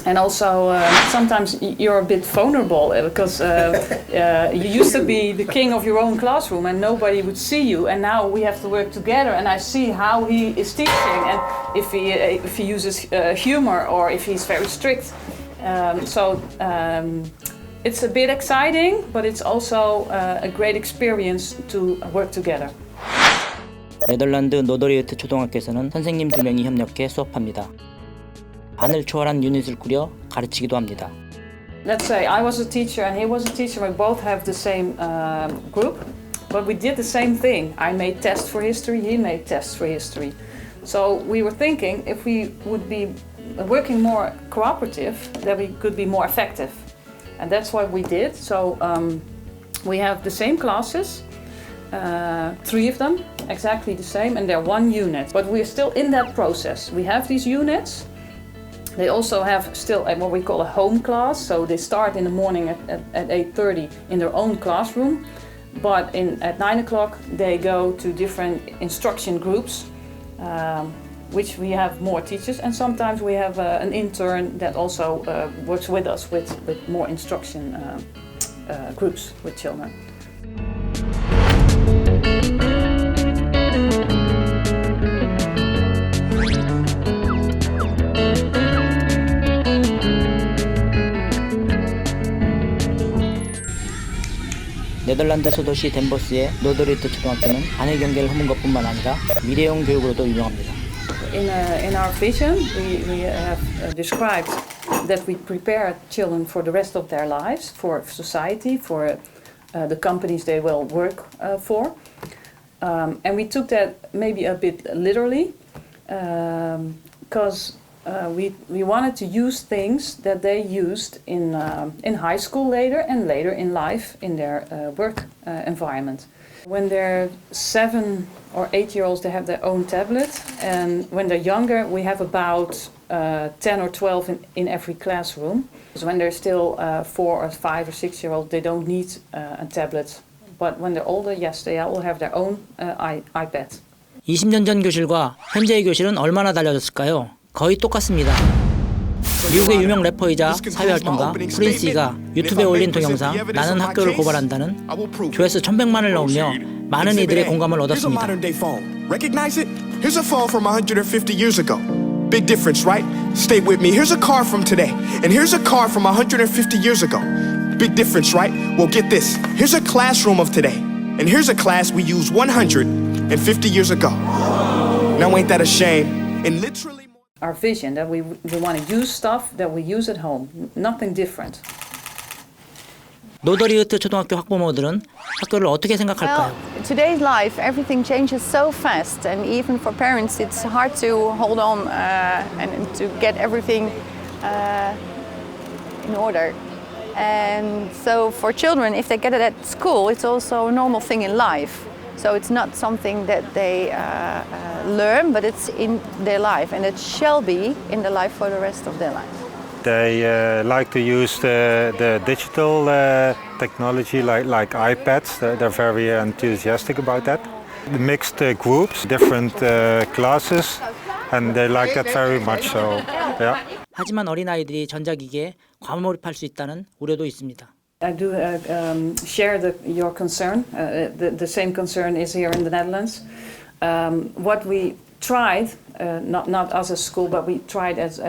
And also, sometimes you're a bit vulnerable because you used to be the king of your own classroom and nobody would see you. And now we have to work together. And I see how he is teaching and if he uses humor or if he's very strict. It's a bit exciting, but it's also a great experience to work together. 네덜란드 노더리우트 초등학교에서는 선생님 2명이 협력해 수업합니다. 반을 초월한 유닛을 꾸려 가르치기도 합니다. Let's say I was a teacher and he was a teacher. We both have the same group, but we did the same thing. I made tests for history, he made tests for history. So we were thinking if we would be working more cooperative, that we could be more effective. And that's what we did. So we have the same classes, 3 of them, exactly the same, and they're one unit. But we're still in that process. We have these units. They also have still what we call a home class, so they start in the morning at 8:30 in their own classroom, but at 9 o'clock they go to different instruction groups, which we have more teachers, and sometimes we have an intern that also works with us with more instruction groups with children. 네덜란드 소도시 덴보스의 노더리우트 초등학교는 반의 경계를 허문 것뿐만 아니라 미래형 교육으로도 유명합니다. In our vision, we have described that we prepare children for the rest of their lives, for society, for the companies they will work for, and we took that maybe a bit literally, because we wanted to use things that they used in high school later and later in life in their work environment. When they're 7 or 8-year-olds, they have their own tablet, and when they're younger, we have about 10 or 12 in every classroom. So when they're still 4 or 5 or 6-year-olds, they don't need a tablet. But when they're older, yes, they all have their own iPad. 20년 전 교실과 현재의 교실은 얼마나 달라졌을까요? 거의 똑같습니다. 미국의 유명 래퍼이자 사회활동가 프린시가 유튜브에 올린 동영상 나는 학교를 고발한다는 조회수 1,100만을 넘으며 많은 이들의 공감을 얻었습니다. Recognize it? Here's a phone from 150 years ago. Big difference, right? Stay with me. Here's a car from today. And here's a car from 150 years ago. Big difference, right? Well, get this. Here's a classroom of today. And here's a class we used 150 years ago. Now ain't that a shame? And literally our vision that we want to use stuff that we use at home, nothing different. 노더리우트 초등학교 학부모들은 학교를 어떻게 생각할까요? Well, today's life, everything changes so fast, and even for parents, it's hard to hold on and to get everything in order. And so for children, if they get it at school, it's also a normal thing in life. So it's not something that they learn, but it's in their life, and it shall be in their life for the rest of their life. They like to use the digital technology like iPads. They're very enthusiastic about that. The mixed groups, different classes, and they like that very much. So, yeah. 하지만 어린아이들이 전자기기에 과몰입할 수 있다는 우려도 있습니다. I do share your concern. The same concern is here in the Netherlands. What we tried, not us as school, but we tried as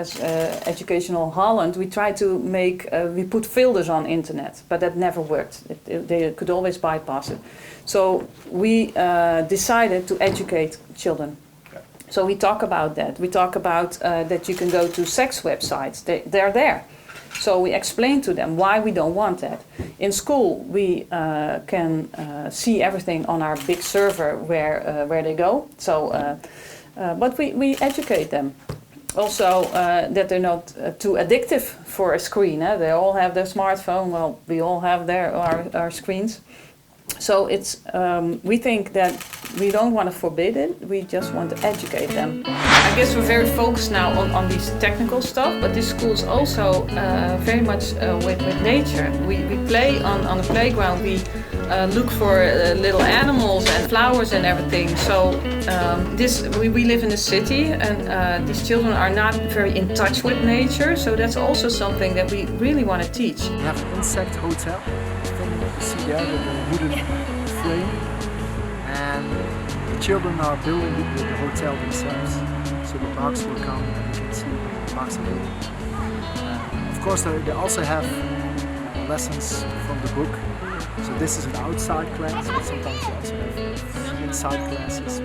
Educational Holland, we tried to make, we put filters on internet, but that never worked. They could always bypass it. So we decided to educate children. So we talk about that. We talk about that you can go to sex websites. They're there. So we explain to them why we don't want that. In school, we can see everything on our big server where they go. So, but we educate them. Also, that they're not too addictive for a screen. They all have their smartphone. Well, we all have our screens. So it's we think that we don't want to forbid it. We just want to educate them. I I guess we're very focused now on these technical stuff, but this school is also very much with nature. We play on the playground. We look for little animals and flowers and everything. So we live in a city, and these children are not very in touch with nature. So that's also something that we really want to teach. We have an insect hotel. You see there with the wooden frame, and the children are building the hotel themselves. So the bugs will come, and you can see the bugs are building. Of course, they also have lessons from the book. So this is an outside class, but sometimes you also have inside classes.